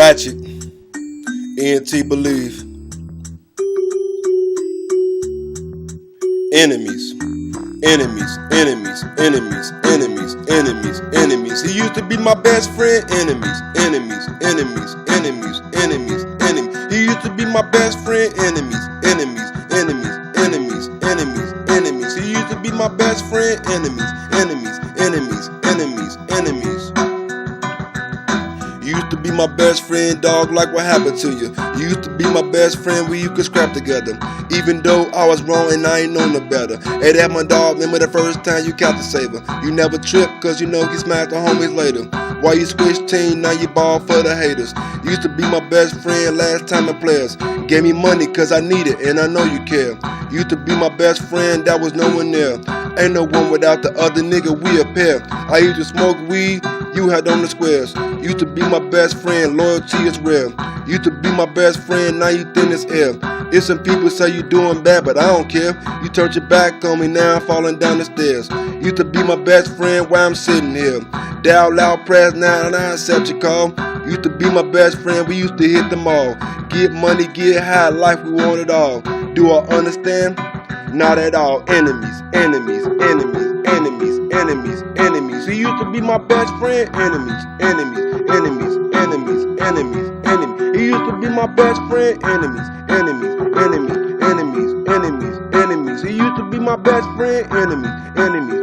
Ratchet, ENT Believe. Enemies, enemies, enemies, enemies, enemies, enemies, enemies. He used to be my best friend. Enemies, enemies, enemies, enemies, enemies, enemies. He used to be my best friend. Enemies, enemies, enemies, enemies, enemies, enemies. He used to be my best friend. Enemies, enemies, enemies, enemies, enemies. You used to be my best friend, dog, like what happened to you? You used to be my best friend where you could scrap together. Even though I was wrong and I ain't know no better. Hey, that my dog, remember the first time you caught the saver. You never tripped cause you know he smashed the homies later. Why you switched team, now you ball for the haters. You used to be my best friend last time in players. Gave me money cause I need it and I know you care. You used to be my best friend, that was no one there. Ain't no one without the other nigga, we a pair. I used to smoke weed, you had on the squares. Used to be my best friend, loyalty is rare. Used to be my best friend, now you thin as air. If some people say you doing bad, but I don't care. You turned your back on me, now I'm falling down the stairs. Used to be my best friend while I'm sitting here. Dial loud press now and I accept your call. Used to be my best friend, we used to hit them all. Get money, get high, life, we want it all. Do I understand? Not at all. Enemies, enemies, enemies, enemies, enemies, enemies. He used to be my best friend. Enemies, enemies, enemies, enemies, enemies, enemies. He used to be my best friend. Enemies, enemies, enemies, enemies, enemies, enemies. He used to be my best friend. Enemies, enemies.